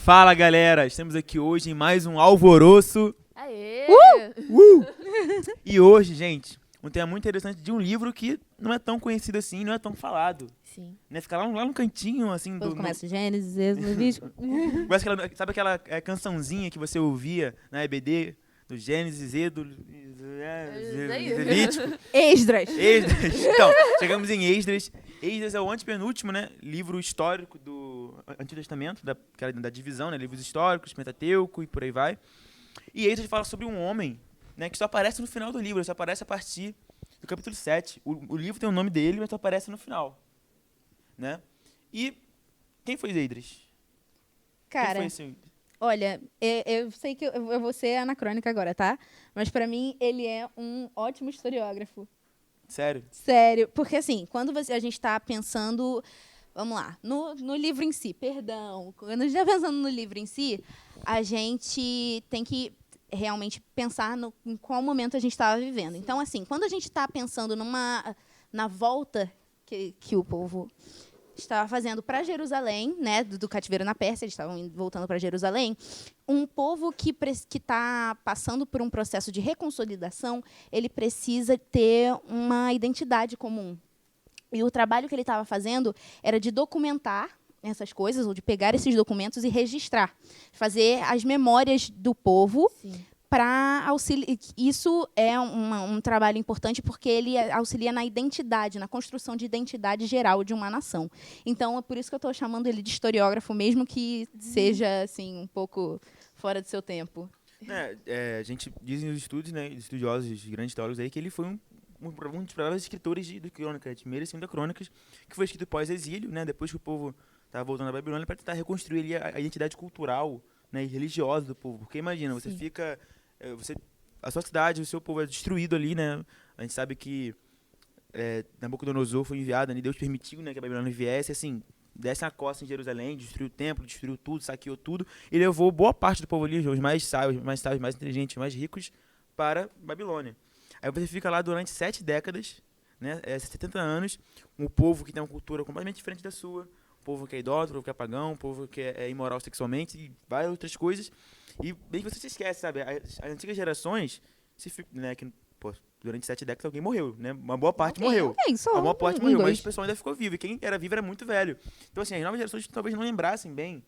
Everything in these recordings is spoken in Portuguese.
Fala, galera! Estamos aqui hoje em mais um Alvoroço. Aê! E hoje, gente, um tema muito interessante de um livro que não é tão conhecido assim, não é tão falado. Sim. Né? Fica lá no cantinho, assim... Quando começa Gênesis, Êxodo, Levítico. Sabe aquela cançãozinha que você ouvia na EBD? Do Gênesis, Êxodo, Levítico? Esdras. Esdras. Então, chegamos em Esdras. Esdras é o antepenúltimo, né, livro histórico do Antigo Testamento, da divisão, né, livros históricos, Pentateuco e por aí vai. E Esdras fala sobre um homem, né, que só aparece no final do livro, só aparece a partir do capítulo 7. O livro tem o nome dele, mas só aparece no final. Né? E quem foi Esdras? Cara, Quem foi esse? olha, eu sei que eu vou ser anacrônica agora, tá? Mas pra mim, ele é um ótimo historiógrafo. Sério? Sério. Porque assim, quando a gente tá pensando... Vamos lá. No livro em si, perdão. Quando a gente tá pensando no livro em si, a gente tem que realmente pensar em qual momento a gente estava vivendo. Então, assim, quando a gente está pensando na volta que o povo estava fazendo para Jerusalém, né, do cativeiro na Pérsia, eles estavam voltando para Jerusalém, um povo que está passando por um processo de reconsolidação, ele precisa ter uma identidade comum. E o trabalho que ele estava fazendo era de documentar essas coisas, ou de pegar esses documentos e registrar, fazer as memórias do povo. Sim. Para auxiliar. Isso é um trabalho importante porque ele auxilia na identidade, na construção de identidade geral de uma nação. Então, é por isso que eu estou chamando ele de historiógrafo, mesmo que seja assim, um pouco fora do seu tempo. A gente dizem os estudos, né, estudiosos, os grandes teólogos aí, que ele foi um dos primeiros escritores de Crônicas, de primeira e segunda Crônicas, que foi escrito pós-exílio, né, depois que o povo estava voltando à Babilônia, para tentar reconstruir ali a identidade cultural, né, e religiosa do povo. Porque imagina, você Sim. fica... a sua cidade, o seu povo é destruído ali, né? A gente sabe que Nabucodonosor foi enviado, né? Deus permitiu, né, que a Babilônia viesse, assim, desse uma costa em Jerusalém, destruiu o templo, destruiu tudo, saqueou tudo, e levou boa parte do povo ali, os mais sábios, mais inteligentes, mais ricos, para Babilônia. Aí você fica lá durante 7 décadas, né? 70 anos, um povo que tem uma cultura completamente diferente da sua, um povo que é idólatra, um povo que é pagão, um povo que é imoral sexualmente, e várias outras coisas. E bem que você se esquece, sabe? As antigas gerações, né, que, pô, durante 7 décadas alguém morreu, né? Uma boa parte morreu. Só Uma boa parte morreu, mas dois. o pessoal ainda ficou vivo. E quem era vivo era muito velho. Então, assim, as novas gerações talvez não lembrassem bem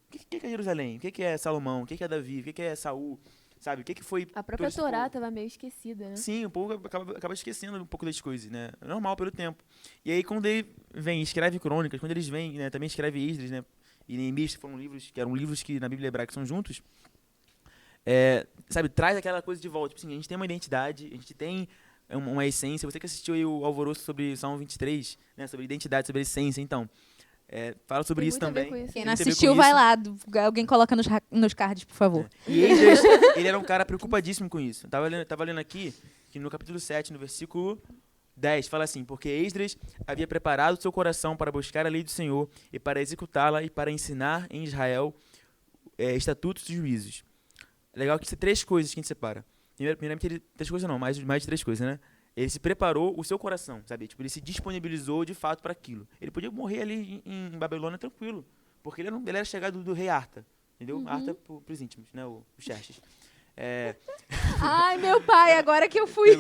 o que é Jerusalém, o que é Salomão, o que é Davi, o que é Saul, sabe? O que foi... A própria Torá estava meio esquecida, né? Sim, o povo acaba esquecendo um pouco das coisas, né? É normal pelo tempo. E aí, quando ele vem, escreve crônicas, quando eles vêm, né, também escreve Esdras, né? E Neemias, que eram livros que na Bíblia hebraica são juntos, sabe, traz aquela coisa de volta. Tipo assim, a gente tem uma identidade, a gente tem uma essência. Você que assistiu aí o Alvoroço sobre Salmo 23, né, sobre identidade, sobre essência, então, fala sobre Tem isso muito a ver também. com isso. Quem Tem não muito a ver assistiu, com vai isso. lá. Alguém coloca nos cards, por favor. E Esdras, ele era um cara preocupadíssimo com isso. Tava lendo aqui, que no capítulo 7, no versículo 10, fala assim: porque Esdras havia preparado seu coração para buscar a lei do Senhor e para executá-la e para ensinar em Israel estatutos e juízos. Legal que tem 3 coisas que a gente separa. Primeiramente, 3 coisas não, mais de 3 coisas, né? Ele se preparou o seu coração, sabe? Tipo, ele se disponibilizou de fato para aquilo. Ele podia morrer ali em Babilônia tranquilo, porque ele era chegado do rei Arta, entendeu? Arta pros íntimos, né? O Xerxes. Ai, meu pai, agora que eu fui.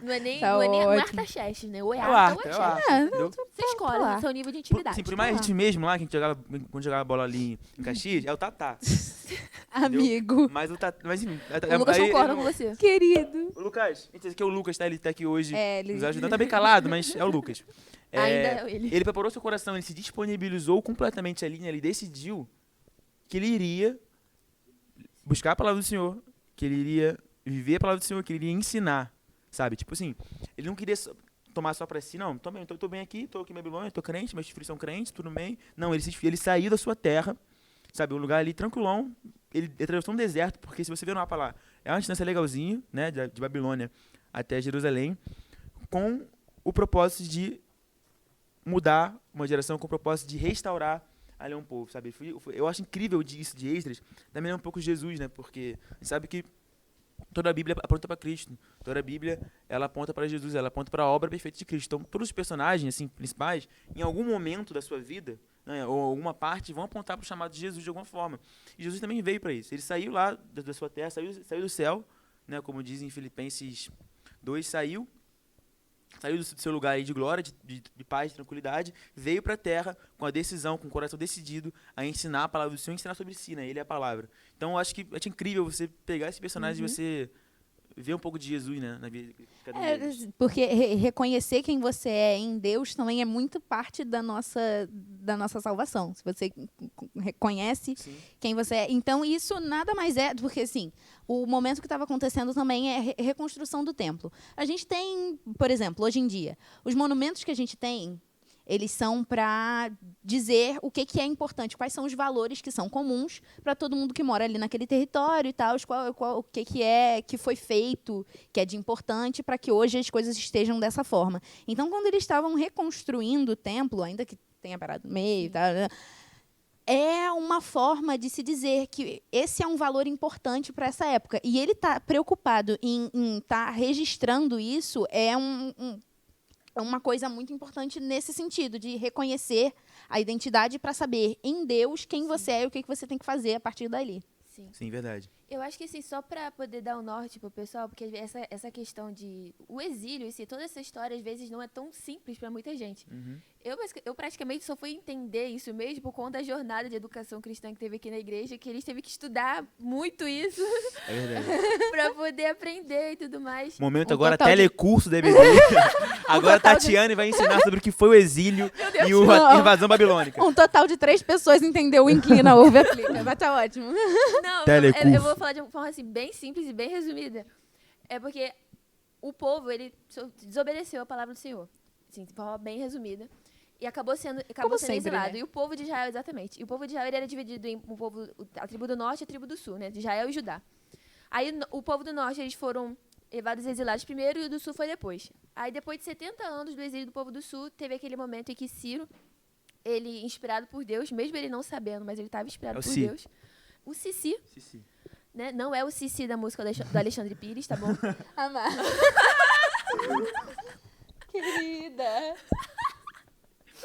Não é nem, Tá não é nem ótimo. Artaxerxes, né? Ou é É o Arta ou Arta, é é o Arta, Xerxes. entendeu? Você escolhe lá. o seu nível de intimidade. Sim, por mais a gente mesmo lá, que a gente quando jogava bola ali em Caxias, é o Tatá. Amigo. Mas o Tatá... Mas, enfim, O Lucas concorda com você. Querido. O Lucas, esse aqui é o Lucas, tá? Ele tá aqui hoje Ele... nos ajudando. Tá bem calado, mas é o Lucas. Ainda é ele. Ele preparou seu coração, ele se disponibilizou completamente ali, né? Ele decidiu que ele iria buscar a palavra do Senhor, que ele iria viver a palavra do Senhor, que ele iria ensinar, sabe? Tipo assim, ele não queria tomar só pra si, não, tô bem aqui, tô aqui em Babilônia, tô crente, meus filhos são crentes, tudo bem. Não, ele saiu da sua terra, sabe? Um lugar ali tranquilão, ele atravessou um deserto, porque se você ver no mapa lá, é uma distância legalzinha, né? De Babilônia até Jerusalém, com o propósito de mudar uma geração, com o propósito de restaurar ali um povo, sabe? Eu acho incrível isso de Esdras, também é um pouco Jesus, né? Porque a gente sabe que toda a Bíblia aponta para Cristo. Toda a Bíblia, ela aponta para Jesus, ela aponta para a obra perfeita de Cristo. Então, todos os personagens assim, principais, em algum momento da sua vida, né, ou alguma parte, vão apontar para o chamado de Jesus de alguma forma. E Jesus também veio para isso. Ele saiu lá da sua terra, saiu do céu, né, como diz em Filipenses 2, saiu do seu lugar aí de glória, de paz, de tranquilidade, veio para a terra com a decisão, com o coração decidido a ensinar a palavra do Senhor, ensinar sobre si, né? Ele é a palavra. Então, eu acho que é incrível você pegar esse personagem e você ver um pouco de Jesus, né, na vida de cada um deles. Porque reconhecer quem você é em Deus também é muito parte da nossa salvação. Se você reconhece quem você é. Então, isso nada mais é... Porque, assim, o momento que estava acontecendo também é reconstrução do templo. A gente tem, por exemplo, hoje em dia, os monumentos que a gente tem, eles são para dizer o que é importante, quais são os valores que são comuns para todo mundo que mora ali naquele território e tal, o que foi feito, que é de importante para que hoje as coisas estejam dessa forma. Então, quando eles estavam reconstruindo o templo, ainda que tenha parado no meio e tal, é uma forma de se dizer que esse é um valor importante para essa época. E ele está preocupado em estar registrando isso, é uma coisa muito importante nesse sentido, de reconhecer a identidade para saber em Deus quem você é e o que você tem que fazer a partir dali. Sim, verdade. Eu acho que, assim, só para poder dar o norte pro pessoal, porque essa questão de... O exílio, toda essa história, às vezes, não é tão simples para muita gente. Eu praticamente só fui entender isso mesmo por conta da jornada de educação cristã que teve aqui na igreja, que eles teve que estudar muito isso. É verdade. Para poder aprender e tudo mais. Momento agora, telecurso da EBD. Agora a Tatiane vai ensinar sobre o que foi o exílio e a invasão babilônica. Um total de 3 pessoas entendeu o Inclina, Ouve, Aplica. Vai estar ótimo. Não, eu vou falar de uma forma assim, bem simples e bem resumida. É porque o povo, ele desobedeceu a palavra do Senhor. Assim, de forma bem resumida. E acabou sendo exilado. Né? E o povo de Israel, exatamente. E o povo de Israel ele era dividido em a tribo do norte e a tribo do sul, né? De Israel e Judá. Aí o povo do norte, eles foram levados exilados primeiro e o do sul foi depois. Aí depois de 70 anos do exílio do povo do sul, teve aquele momento em que Ciro, ele, inspirado por Deus, mesmo ele não sabendo, mas ele estava inspirado por Deus. O Cici. Né? Não é o Cici da música do Alexandre Pires, tá bom? Amar. Querida.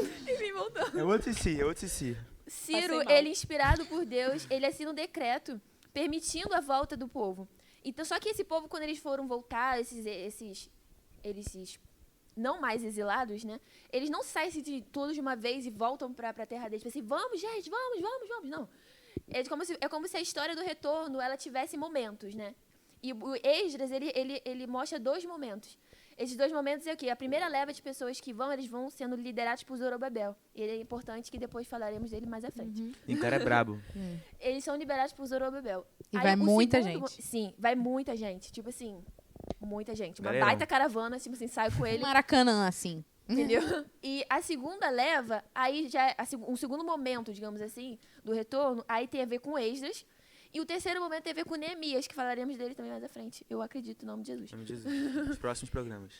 Enfim, voltou. É outro Cici. Ciro, ele, inspirado por Deus, ele assina um decreto permitindo a volta do povo. Então, só que esse povo, quando eles foram voltar, esses não mais exilados, né? Eles não saem todos de uma vez e voltam para a terra deles. Tipo assim, vamos, gente, vamos. Não. É como se a história do retorno, ela tivesse momentos, né? E o Esdras, ele mostra 2 momentos. Esses 2 momentos é o quê? A primeira leva de pessoas que eles vão sendo liderados por Zorobabel. E ele é importante que depois falaremos dele mais à frente. E o cara é brabo. Eles são liberados por Zorobabel. E aí, vai muita gente. Sim, vai muita gente. Tipo assim, muita gente. Uma Galerão. baita caravana, tipo assim, sai com ele. Maracanã, assim. Entendeu? E a segunda leva, aí já um segundo momento, digamos assim, do retorno, aí tem a ver com Esdras. E o terceiro momento tem a ver com Neemias, que falaremos dele também mais à frente. Eu acredito no nome de Jesus. Em nome de Jesus. Nos próximos programas.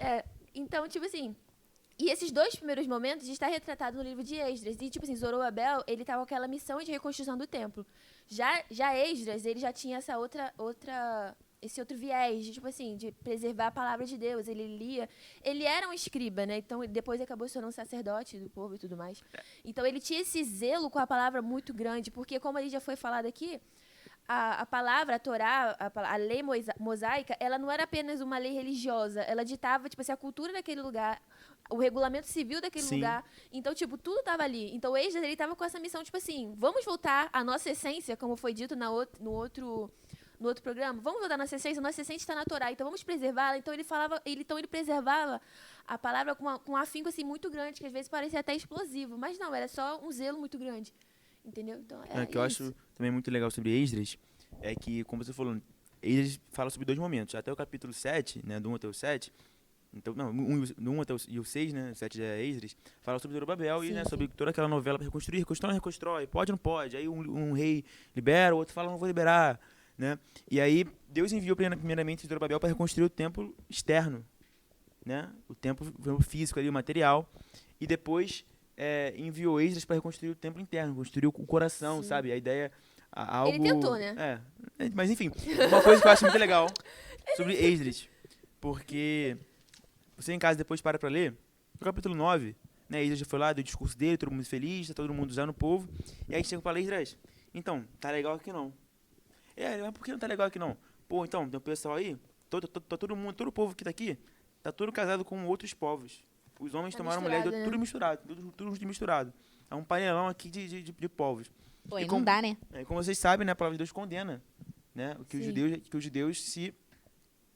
Então, tipo assim, e esses 2 primeiros momentos está retratado no livro de Esdras. E, tipo assim, Zorobabel, ele estava com aquela missão de reconstrução do templo. Já Esdras, ele já tinha esse outro viés de, tipo assim, de preservar a palavra de Deus. Ele lia. Ele era um escriba, né? Então, depois acabou se tornando sacerdote do povo e tudo mais. Então, ele tinha esse zelo com a palavra muito grande, porque, como ali já foi falado aqui, a palavra, a Torá, a lei mosaica, ela não era apenas uma lei religiosa. Ela ditava, tipo assim, a cultura daquele lugar, o regulamento civil daquele lugar. Então, tipo, tudo estava ali. Então, o Esdras, ele estava com essa missão, tipo assim, vamos voltar à nossa essência, como foi dito no outro programa. Vamos voltar à nossa essência está na Torá, então vamos preservá-la. Então, ele preservava a palavra com um afinco, assim, muito grande, que às vezes parecia até explosivo. Mas não, era só um zelo muito grande. Entendeu? Então, o que eu acho também muito legal sobre Esdras é que, como você falou, Esdras fala sobre 2 momentos. Até o capítulo 7, né, do 1 até o 7, então, não, do 1 até o 6, né, o 7 já é Esdras, fala sobre Zorobabel e, né, sobre toda aquela novela para reconstruir, reconstrói, pode ou não pode. Aí um rei libera, o outro fala, não vou liberar, né? E aí Deus enviou primeiramente Zorobabel para reconstruir o templo externo, né? O templo físico ali, o material, e depois enviou Esdras para reconstruir o templo interno, construir o coração, sabe? A ideia... Algo... Ele tentou, né? Mas enfim, uma coisa que eu acho muito legal sobre Esdras. Porque você em casa depois para pra ler, no capítulo 9, né, Esdras já foi lá, deu o discurso dele, todo mundo feliz, tá todo mundo usando o povo. E aí chega pra ler, Esdras, então, tá legal aqui não. Mas por que não tá legal aqui não? Pô, então, tem um pessoal aí, todo mundo, todo o povo que tá aqui, tá todo casado com outros povos. Os homens Tá tomaram mulher, misturado, né? tudo misturado, tudo misturado. É um panelão aqui de povos. Pô, E e como- não dá, né? Como vocês sabem, né, a palavra de Deus condena, né, que Sim. os judeus se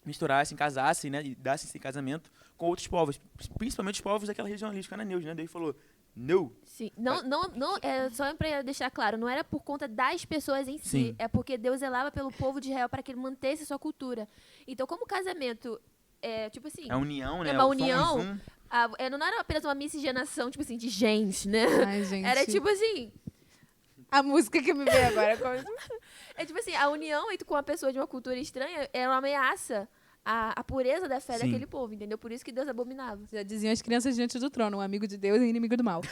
misturassem, casassem, né, e dassem esse casamento com outros povos, principalmente os povos daquela região ali, os cananeus, né, daí falou, no, Sim. Não, só pra deixar claro, não era por conta das pessoas em si, Sim. é porque Deus zelava pelo povo de Israel para que ele mantesse a sua cultura. Então, como o casamento é, tipo assim, a união, né, uma somos união, um, não era apenas uma miscigenação, tipo assim, de gente, né? Ai, gente. Era tipo assim, A música que me veio agora. é tipo assim, a união entre com uma pessoa de uma cultura estranha era uma ameaça à pureza da fé Sim. daquele povo, entendeu? Por isso que Deus abominava. Já diziam as crianças diante do trono, um amigo de Deus e inimigo do mal.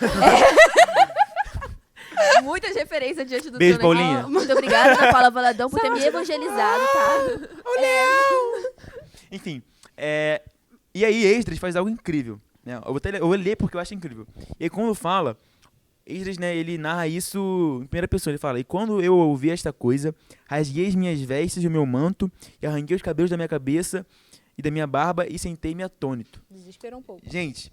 Muitas referências diante do Beijo, trono. Paulinha. Muito obrigada, Ana Paula Valadão, por ter me evangelizado, tá? enfim, e aí Esdras faz algo incrível, né, eu vou ler porque eu acho incrível, e aí quando fala, Esdras, né, ele narra isso em primeira pessoa, ele fala, e quando eu ouvi esta coisa, rasguei as minhas vestes e o meu manto, e arranquei os cabelos da minha cabeça e da minha barba, e sentei-me atônito. Desesperou um pouco. Gente,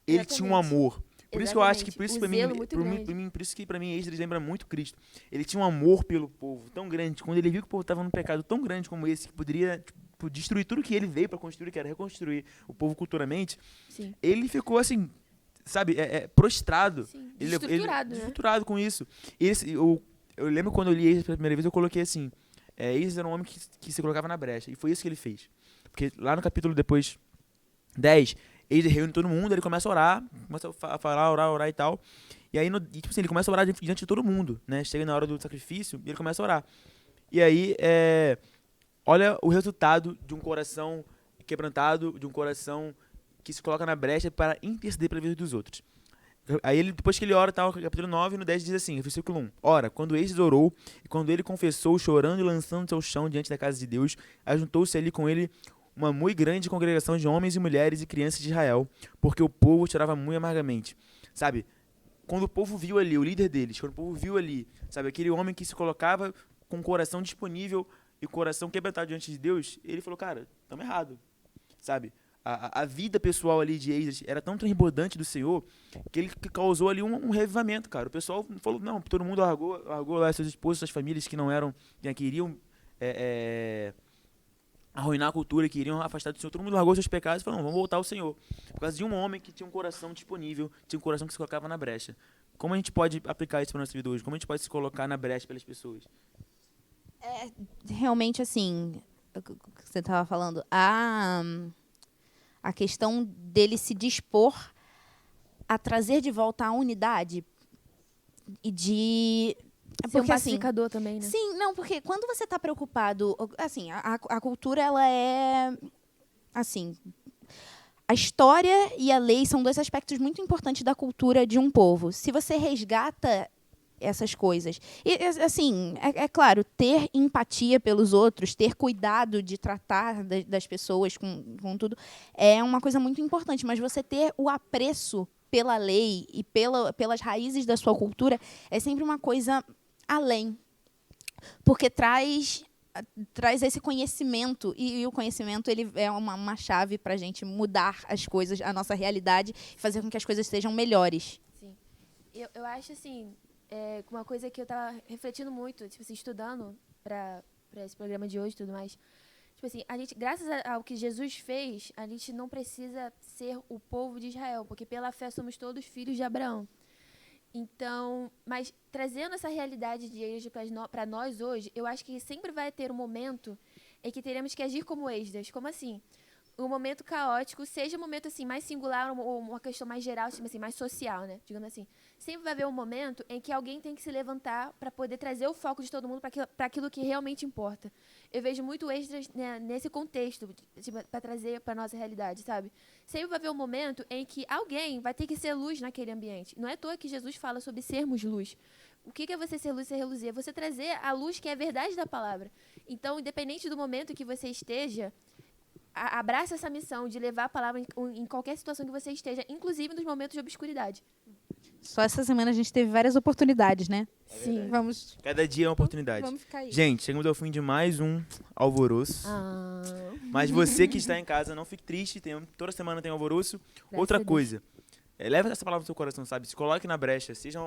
ele tinha um Exatamente. amor. Por isso que eu acho que, Exatamente. por isso O que pra mim, zelo muito grande. por isso que pra mim Esdras lembra muito Cristo. Ele tinha um amor pelo povo tão grande, quando ele viu que o povo estava num pecado tão grande como esse, que poderia tipo, destruir tudo que ele veio pra construir, que era reconstruir o povo culturalmente, Sim. ele ficou assim, sabe, prostrado. Sim. Ele Desestruturado, né? desestruturado com isso. Eu lembro quando eu li Esdras pela primeira vez, eu coloquei assim, Esdras era um homem que se colocava na brecha, e foi isso que ele fez. Porque lá no capítulo depois 10, ele reúne todo mundo, ele começa a orar, começa a falar, orar e tal. E aí, tipo assim, ele começa a orar diante de todo mundo, né? Chega na hora do sacrifício e ele começa a orar. E aí, olha o resultado de um coração quebrantado, de um coração que se coloca na brecha para interceder pela vida dos outros. Aí, depois que ele ora, tal, capítulo 9, no 10 diz assim, versículo 1. Ora, quando Esdras orou, e quando ele confessou, chorando e lançando-se ao chão diante da casa de Deus, ajuntou-se ali com ele uma muito grande congregação de homens e mulheres e crianças de Israel, porque o povo chorava muito amargamente. Sabe, quando o povo viu ali, o líder deles, quando o povo viu ali, sabe, aquele homem que se colocava com o coração disponível e o coração quebrantado diante de Deus, ele falou, cara, estamos errado, sabe? A vida pessoal ali de Esdras era tão transbordante do Senhor que ele causou ali um revivamento, cara. O pessoal falou, não, todo mundo largou lá seus esposos, suas famílias que não eram, que iriam arruinar a cultura, que iriam afastar do Senhor. Todo mundo largou seus pecados e falou, não, vamos voltar ao Senhor. Por causa de um homem que tinha um coração disponível, tinha um coração que se colocava na brecha. Como a gente pode aplicar isso para nossa vida hoje? Como a gente pode se colocar na brecha pelas pessoas? Realmente, assim, o que você estava falando, a questão dele se dispor a trazer de volta a unidade e de... Ser um Porque, assim, pacificador também, né? sim, não, porque quando você está preocupado... Assim, a cultura, ela é... Assim, a história e a lei são dois aspectos muito importantes da cultura de um povo. Se você resgata essas coisas... E, assim, é claro, ter empatia pelos outros, ter cuidado de tratar das pessoas com tudo, é uma coisa muito importante. Mas você ter o apreço pela lei e pelas raízes da sua cultura é sempre uma coisa além. Porque traz esse conhecimento, e o conhecimento ele é uma chave para a gente mudar as coisas, a nossa realidade, e fazer com que as coisas sejam melhores. Sim. Eu acho, assim, uma coisa que eu estava refletindo muito, tipo assim, estudando para esse programa de hoje e tudo mais. Tipo assim, a gente, graças ao que Jesus fez, a gente não precisa ser o povo de Israel, porque pela fé somos todos filhos de Abraão. Então, mas trazendo essa realidade de Esdras para nós hoje, eu acho que sempre vai ter um momento em que teremos que agir como Esdras. Como assim? Um momento caótico, seja um momento assim mais singular ou uma questão mais geral, assim, mais social, né? Digamos assim. Sempre vai haver um momento em que alguém tem que se levantar para poder trazer o foco de todo mundo para aquilo que realmente importa. Eu vejo muito Esdras, né, nesse contexto, para trazer para nossa realidade, sabe? Sempre vai haver um momento em que alguém vai ter que ser luz naquele ambiente. Não é à toa que Jesus fala sobre sermos luz. O que é você ser luz e ser reluzir? É você trazer a luz que é a verdade da palavra. Então, independente do momento que você esteja, abraça essa missão de levar a palavra em qualquer situação que você esteja, inclusive nos momentos de obscuridade. Só essa semana a gente teve várias oportunidades, né? Sim. Vamos, Cada dia é uma oportunidade. vamos ficar aí. Gente, chegamos ao fim de mais um Alvoroço. Mas você que está em casa, não fique triste. Toda semana tem Alvoroço. Outra a Deus. coisa, leva essa palavra no seu coração, sabe? Se coloque na brecha, seja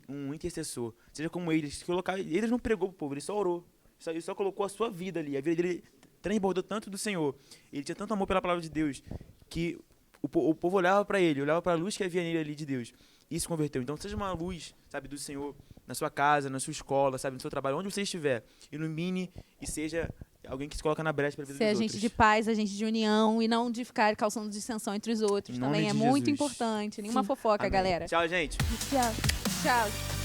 um intercessor. Seja como eles. Eles não pregou pro povo, ele só orou. Ele só colocou a sua vida ali. A vida dele transbordou tanto do Senhor. Ele tinha tanto amor pela palavra de Deus que o povo olhava para ele, olhava para a luz que havia nele ali de Deus. E se converteu. Então seja uma luz, sabe, do Senhor na sua casa, na sua escola, sabe, no seu trabalho, onde você estiver. Ilumine e seja alguém que se coloca na brecha para a vida Ser dos agente outros. de paz, agente de união e não de ficar causando dissensão entre os outros. Em nome Também é de muito Jesus. importante. Nenhuma fofoca, Amém. galera. Tchau, gente. Tchau. Tchau.